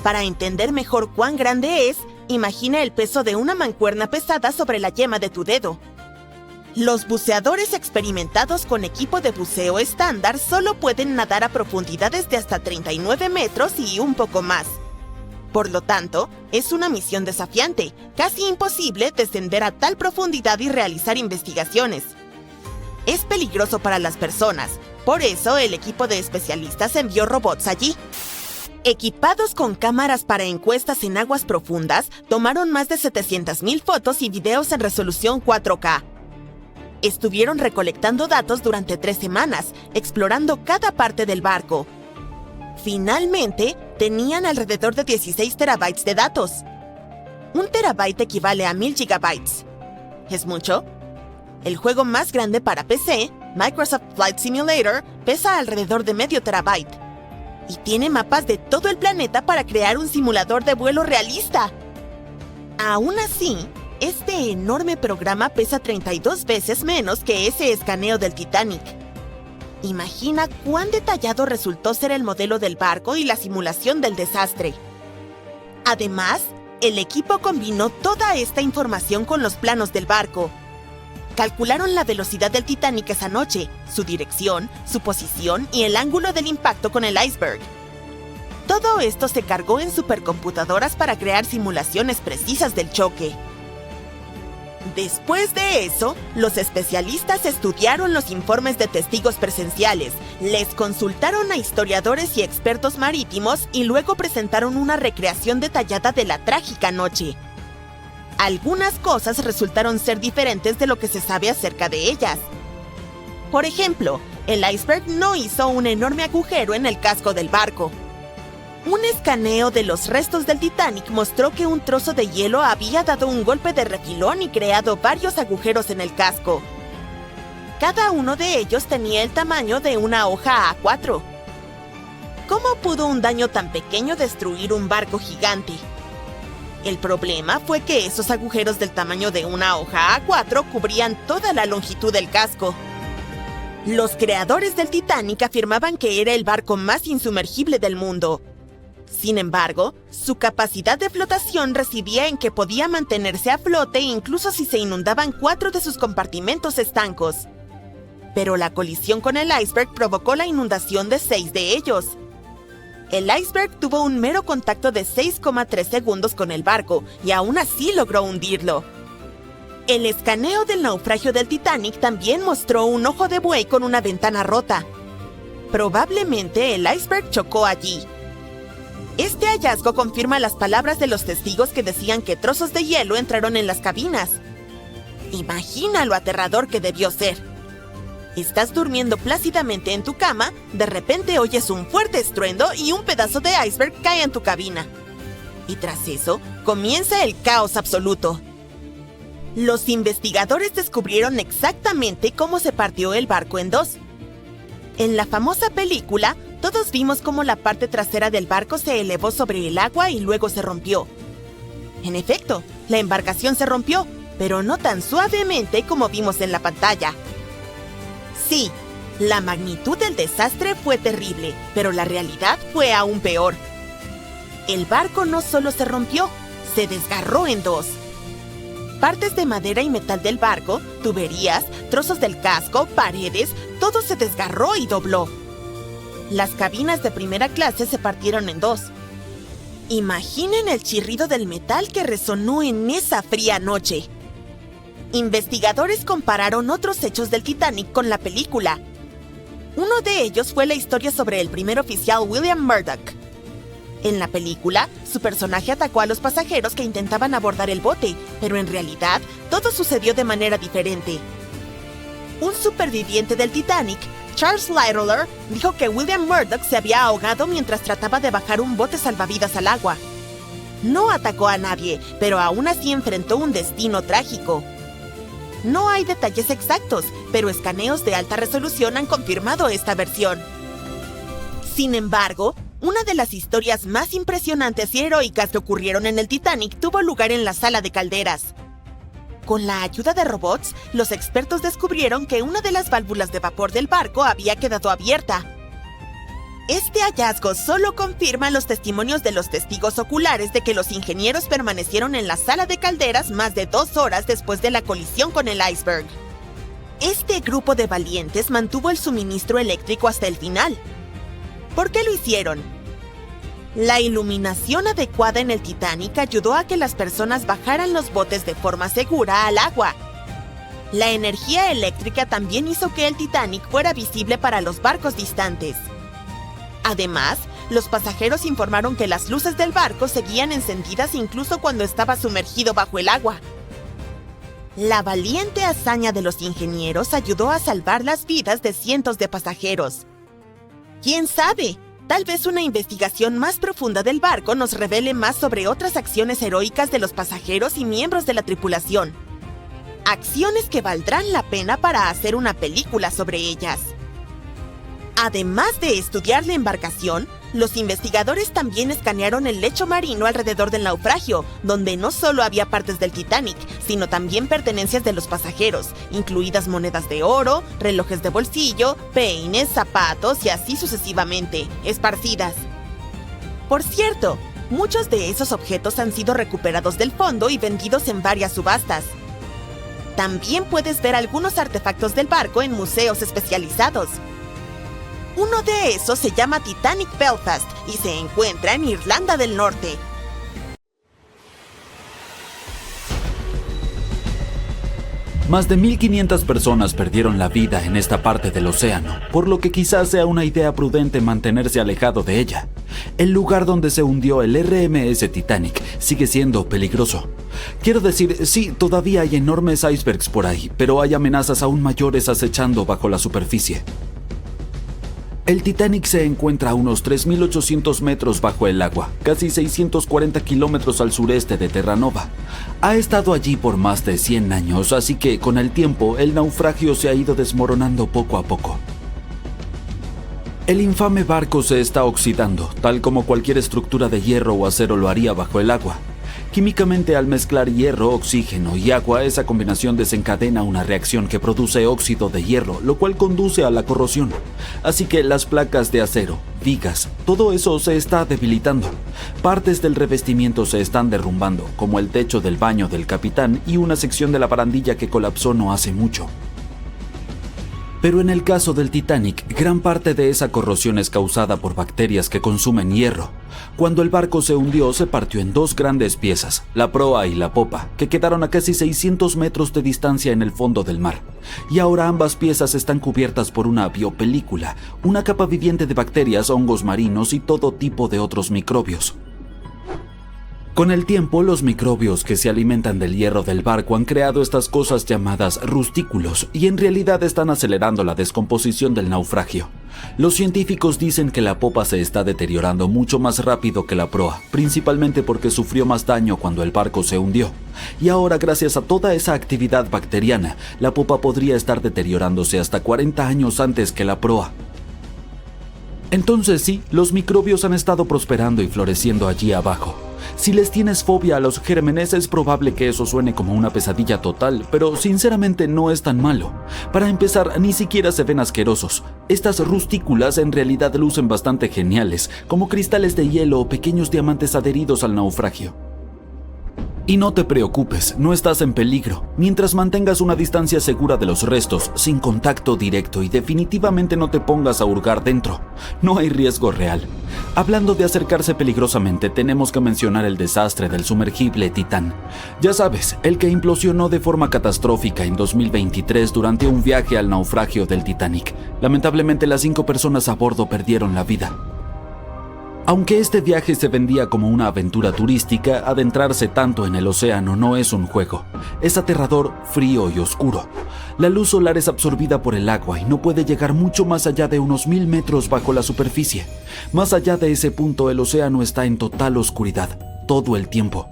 Para entender mejor cuán grande es, imagina el peso de una mancuerna pesada sobre la yema de tu dedo. Los buceadores experimentados con equipo de buceo estándar solo pueden nadar a profundidades de hasta 39 metros y un poco más. Por lo tanto, es una misión desafiante, casi imposible descender a tal profundidad y realizar investigaciones. Es peligroso para las personas, por eso el equipo de especialistas envió robots allí. Equipados con cámaras para encuestas en aguas profundas, tomaron más de 700,000 fotos y videos en resolución 4K. Estuvieron recolectando datos durante 3 semanas, explorando cada parte del barco. Finalmente, tenían alrededor de 16 terabytes de datos. 1 terabyte equivale a 1000 gigabytes. ¿Es mucho? El juego más grande para PC, Microsoft Flight Simulator, pesa alrededor de medio terabyte. Y tiene mapas de todo el planeta para crear un simulador de vuelo realista. Aún así, este enorme programa pesa 32 veces menos que ese escaneo del Titanic. Imagina cuán detallado resultó ser el modelo del barco y la simulación del desastre. Además, el equipo combinó toda esta información con los planos del barco. Calcularon la velocidad del Titanic esa noche, su dirección, su posición y el ángulo del impacto con el iceberg. Todo esto se cargó en supercomputadoras para crear simulaciones precisas del choque. Después de eso, los especialistas estudiaron los informes de testigos presenciales, les consultaron a historiadores y expertos marítimos y luego presentaron una recreación detallada de la trágica noche. Algunas cosas resultaron ser diferentes de lo que se sabe acerca de ellas. Por ejemplo, el iceberg no hizo un enorme agujero en el casco del barco. Un escaneo de los restos del Titanic mostró que un trozo de hielo había dado un golpe de refilón y creado varios agujeros en el casco. Cada uno de ellos tenía el tamaño de una hoja A4. ¿Cómo pudo un daño tan pequeño destruir un barco gigante? El problema fue que esos agujeros del tamaño de una hoja A4 cubrían toda la longitud del casco. Los creadores del Titanic afirmaban que era el barco más insumergible del mundo. Sin embargo, su capacidad de flotación residía en que podía mantenerse a flote incluso si se inundaban 4 de sus compartimentos estancos. Pero la colisión con el iceberg provocó la inundación de 6 de ellos. El iceberg tuvo un mero contacto de 6,3 segundos con el barco y aún así logró hundirlo. El escaneo del naufragio del Titanic también mostró un ojo de buey con una ventana rota. Probablemente el iceberg chocó allí. Este hallazgo confirma las palabras de los testigos que decían que trozos de hielo entraron en las cabinas. Imagina lo aterrador que debió ser. Estás durmiendo plácidamente en tu cama, de repente oyes un fuerte estruendo y un pedazo de iceberg cae en tu cabina. Y tras eso, comienza el caos absoluto. Los investigadores descubrieron exactamente cómo se partió el barco en 2. En la famosa película, todos vimos cómo la parte trasera del barco se elevó sobre el agua y luego se rompió. En efecto, la embarcación se rompió, pero no tan suavemente como vimos en la pantalla. Sí, la magnitud del desastre fue terrible, pero la realidad fue aún peor. El barco no solo se rompió, se desgarró en 2. Partes de madera y metal del barco, tuberías, trozos del casco, paredes, todo se desgarró y dobló. Las cabinas de primera clase se partieron en 2. Imaginen el chirrido del metal que resonó en esa fría noche. Investigadores compararon otros hechos del Titanic con la película. Uno de ellos fue la historia sobre el primer oficial William Murdoch. En la película, su personaje atacó a los pasajeros que intentaban abordar el bote, pero en realidad, todo sucedió de manera diferente. Un superviviente del Titanic, Charles Littler dijo que William Murdoch se había ahogado mientras trataba de bajar un bote salvavidas al agua. No atacó a nadie, pero aún así enfrentó un destino trágico. No hay detalles exactos, pero escaneos de alta resolución han confirmado esta versión. Sin embargo, una de las historias más impresionantes y heroicas que ocurrieron en el Titanic tuvo lugar en la sala de calderas. Con la ayuda de robots, los expertos descubrieron que una de las válvulas de vapor del barco había quedado abierta. Este hallazgo solo confirma los testimonios de los testigos oculares de que los ingenieros permanecieron en la sala de calderas más de 2 horas después de la colisión con el iceberg. Este grupo de valientes mantuvo el suministro eléctrico hasta el final. ¿Por qué lo hicieron? La iluminación adecuada en el Titanic ayudó a que las personas bajaran los botes de forma segura al agua. La energía eléctrica también hizo que el Titanic fuera visible para los barcos distantes. Además, los pasajeros informaron que las luces del barco seguían encendidas incluso cuando estaba sumergido bajo el agua. La valiente hazaña de los ingenieros ayudó a salvar las vidas de cientos de pasajeros. ¿Quién sabe? Tal vez una investigación más profunda del barco nos revele más sobre otras acciones heroicas de los pasajeros y miembros de la tripulación. Acciones que valdrán la pena para hacer una película sobre ellas. Además de estudiar la embarcación, los investigadores también escanearon el lecho marino alrededor del naufragio, donde no solo había partes del Titanic, sino también pertenencias de los pasajeros, incluidas monedas de oro, relojes de bolsillo, peines, zapatos y así sucesivamente, esparcidas. Por cierto, muchos de esos objetos han sido recuperados del fondo y vendidos en varias subastas. También puedes ver algunos artefactos del barco en museos especializados. Uno de esos se llama Titanic Belfast y se encuentra en Irlanda del Norte. Más de 1.500 personas perdieron la vida en esta parte del océano, por lo que quizás sea una idea prudente mantenerse alejado de ella. El lugar donde se hundió el RMS Titanic sigue siendo peligroso. Quiero decir, sí, todavía hay enormes icebergs por ahí, pero hay amenazas aún mayores acechando bajo la superficie. El Titanic se encuentra a unos 3.800 metros bajo el agua, casi 640 kilómetros al sureste de Terranova. Ha estado allí por más de 100 años, así que con el tiempo el naufragio se ha ido desmoronando poco a poco. El infame barco se está oxidando, tal como cualquier estructura de hierro o acero lo haría bajo el agua. Químicamente, al mezclar hierro, oxígeno y agua, esa combinación desencadena una reacción que produce óxido de hierro, lo cual conduce a la corrosión. Así que las placas de acero, vigas, todo eso se está debilitando. Partes del revestimiento se están derrumbando, como el techo del baño del capitán y una sección de la barandilla que colapsó no hace mucho. Pero en el caso del Titanic, gran parte de esa corrosión es causada por bacterias que consumen hierro. Cuando el barco se hundió, se partió en 2 grandes piezas, la proa y la popa, que quedaron a casi 600 metros de distancia en el fondo del mar. Y ahora ambas piezas están cubiertas por una biopelícula, una capa viviente de bacterias, hongos marinos y todo tipo de otros microbios. Con el tiempo, los microbios que se alimentan del hierro del barco han creado estas cosas llamadas rustículos y en realidad están acelerando la descomposición del naufragio. Los científicos dicen que la popa se está deteriorando mucho más rápido que la proa, principalmente porque sufrió más daño cuando el barco se hundió. Y ahora, gracias a toda esa actividad bacteriana, la popa podría estar deteriorándose hasta 40 años antes que la proa. Entonces sí, los microbios han estado prosperando y floreciendo allí abajo. Si les tienes fobia a los gérmenes, es probable que eso suene como una pesadilla total, pero sinceramente no es tan malo. Para empezar, ni siquiera se ven asquerosos. Estas rustículas en realidad lucen bastante geniales, como cristales de hielo o pequeños diamantes adheridos al naufragio. Y no te preocupes, no estás en peligro, mientras mantengas una distancia segura de los restos, sin contacto directo y definitivamente no te pongas a hurgar dentro. No hay riesgo real. Hablando de acercarse peligrosamente, tenemos que mencionar el desastre del sumergible Titán. Ya sabes, el que implosionó de forma catastrófica en 2023 durante un viaje al naufragio del Titanic. Lamentablemente, las 5 personas a bordo perdieron la vida. Aunque este viaje se vendía como una aventura turística, adentrarse tanto en el océano no es un juego. Es aterrador, frío y oscuro. La luz solar es absorbida por el agua y no puede llegar mucho más allá de unos 1000 metros bajo la superficie. Más allá de ese punto, el océano está en total oscuridad, todo el tiempo.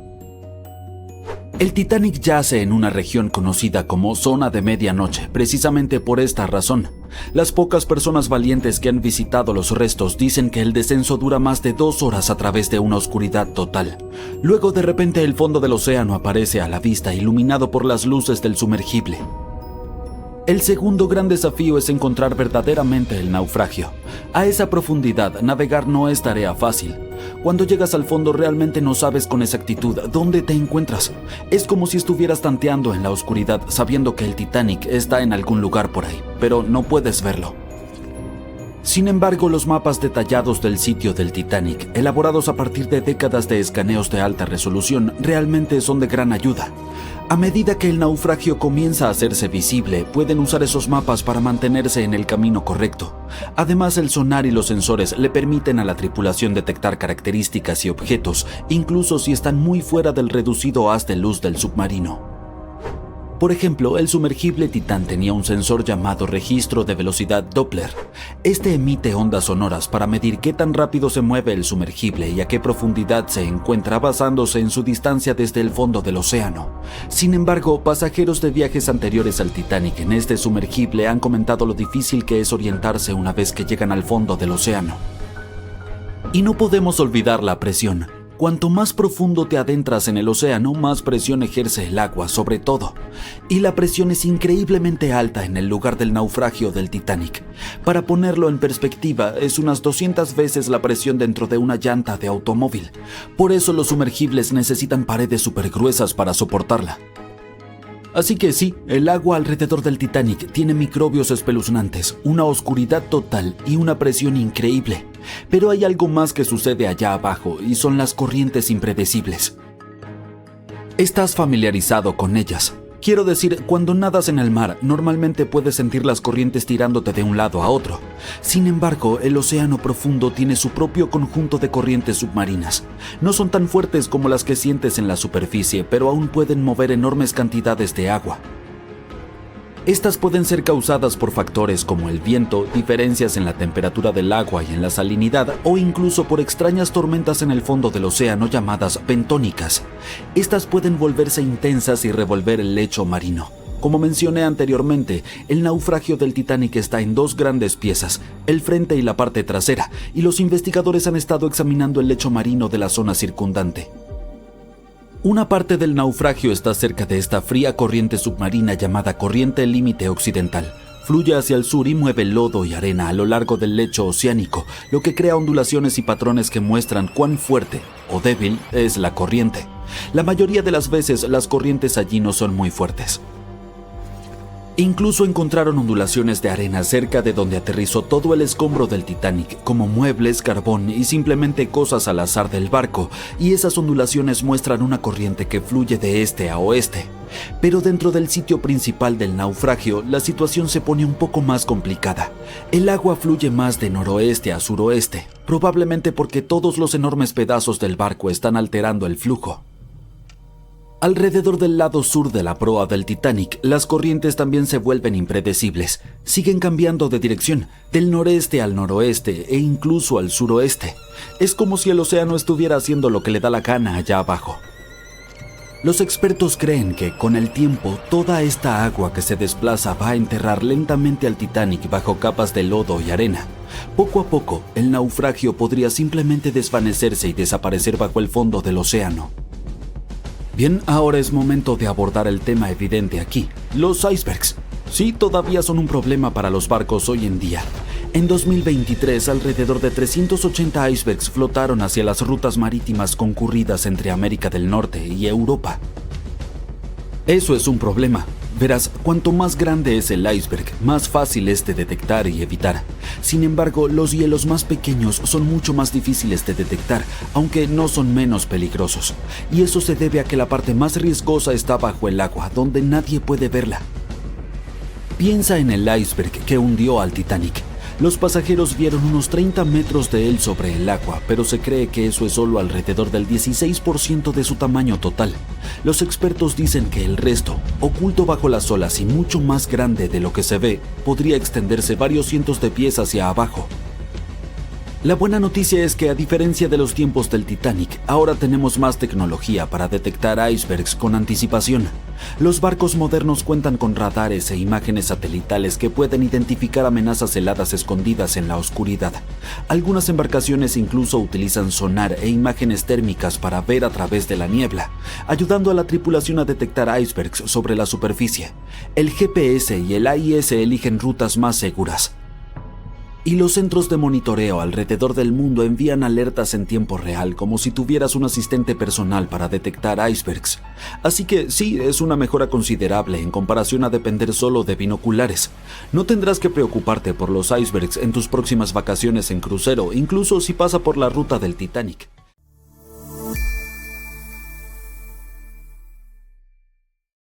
El Titanic yace en una región conocida como Zona de Medianoche, precisamente por esta razón. Las pocas personas valientes que han visitado los restos dicen que el descenso dura más de 2 horas a través de una oscuridad total. Luego de repente el fondo del océano aparece a la vista iluminado por las luces del sumergible. El segundo gran desafío es encontrar verdaderamente el naufragio. A esa profundidad, navegar no es tarea fácil. Cuando llegas al fondo realmente no sabes con exactitud dónde te encuentras. Es como si estuvieras tanteando en la oscuridad sabiendo que el Titanic está en algún lugar por ahí, pero no puedes verlo. Sin embargo, los mapas detallados del sitio del Titanic, elaborados a partir de décadas de escaneos de alta resolución, realmente son de gran ayuda. A medida que el naufragio comienza a hacerse visible, pueden usar esos mapas para mantenerse en el camino correcto. Además, el sonar y los sensores le permiten a la tripulación detectar características y objetos, incluso si están muy fuera del reducido haz de luz del submarino. Por ejemplo, el sumergible Titán tenía un sensor llamado registro de velocidad Doppler. Este emite ondas sonoras para medir qué tan rápido se mueve el sumergible y a qué profundidad se encuentra basándose en su distancia desde el fondo del océano. Sin embargo, pasajeros de viajes anteriores al Titanic en este sumergible han comentado lo difícil que es orientarse una vez que llegan al fondo del océano. Y no podemos olvidar la presión. Cuanto más profundo te adentras en el océano, más presión ejerce el agua sobre todo. Y la presión es increíblemente alta en el lugar del naufragio del Titanic. Para ponerlo en perspectiva, es unas 200 veces la presión dentro de una llanta de automóvil. Por eso los sumergibles necesitan paredes súper gruesas para soportarla. Así que sí, el agua alrededor del Titanic tiene microbios espeluznantes, una oscuridad total y una presión increíble. Pero hay algo más que sucede allá abajo y son las corrientes impredecibles. Estás familiarizado con ellas. Quiero decir, cuando nadas en el mar, normalmente puedes sentir las corrientes tirándote de un lado a otro. Sin embargo, el océano profundo tiene su propio conjunto de corrientes submarinas. No son tan fuertes como las que sientes en la superficie, pero aún pueden mover enormes cantidades de agua. Estas pueden ser causadas por factores como el viento, diferencias en la temperatura del agua y en la salinidad, o incluso por extrañas tormentas en el fondo del océano llamadas bentónicas. Estas pueden volverse intensas y revolver el lecho marino. Como mencioné anteriormente, el naufragio del Titanic está en 2 grandes piezas, el frente y la parte trasera, y los investigadores han estado examinando el lecho marino de la zona circundante. Una parte del naufragio está cerca de esta fría corriente submarina llamada corriente límite occidental. Fluye hacia el sur y mueve lodo y arena a lo largo del lecho oceánico, lo que crea ondulaciones y patrones que muestran cuán fuerte o débil es la corriente. La mayoría de las veces las corrientes allí no son muy fuertes. Incluso encontraron ondulaciones de arena cerca de donde aterrizó todo el escombro del Titanic, como muebles, carbón y simplemente cosas al azar del barco, y esas ondulaciones muestran una corriente que fluye de este a oeste. Pero dentro del sitio principal del naufragio, la situación se pone un poco más complicada. El agua fluye más de noroeste a suroeste, probablemente porque todos los enormes pedazos del barco están alterando el flujo. Alrededor del lado sur de la proa del Titanic, las corrientes también se vuelven impredecibles. Siguen cambiando de dirección, del noreste al noroeste e incluso al suroeste. Es como si el océano estuviera haciendo lo que le da la gana allá abajo. Los expertos creen que, con el tiempo, toda esta agua que se desplaza va a enterrar lentamente al Titanic bajo capas de lodo y arena. Poco a poco, el naufragio podría simplemente desvanecerse y desaparecer bajo el fondo del océano. Bien, ahora es momento de abordar el tema evidente aquí, los icebergs. Sí, todavía son un problema para los barcos hoy en día. En 2023, alrededor de 380 icebergs flotaron hacia las rutas marítimas concurridas entre América del Norte y Europa. Eso es un problema. Verás, cuanto más grande es el iceberg, más fácil es de detectar y evitar. Sin embargo, los hielos más pequeños son mucho más difíciles de detectar, aunque no son menos peligrosos. Y eso se debe a que la parte más riesgosa está bajo el agua, donde nadie puede verla. Piensa en el iceberg que hundió al Titanic. Los pasajeros vieron unos 30 metros de él sobre el agua, pero se cree que eso es solo alrededor del 16% de su tamaño total. Los expertos dicen que el resto, oculto bajo las olas y mucho más grande de lo que se ve, podría extenderse varios cientos de pies hacia abajo. La buena noticia es que, a diferencia de los tiempos del Titanic, ahora tenemos más tecnología para detectar icebergs con anticipación. Los barcos modernos cuentan con radares e imágenes satelitales que pueden identificar amenazas heladas escondidas en la oscuridad. Algunas embarcaciones incluso utilizan sonar e imágenes térmicas para ver a través de la niebla, ayudando a la tripulación a detectar icebergs sobre la superficie. El GPS y el AIS eligen rutas más seguras. Y los centros de monitoreo alrededor del mundo envían alertas en tiempo real, como si tuvieras un asistente personal para detectar icebergs. Así que sí, es una mejora considerable en comparación a depender solo de binoculares. No tendrás que preocuparte por los icebergs en tus próximas vacaciones en crucero, incluso si pasa por la ruta del Titanic.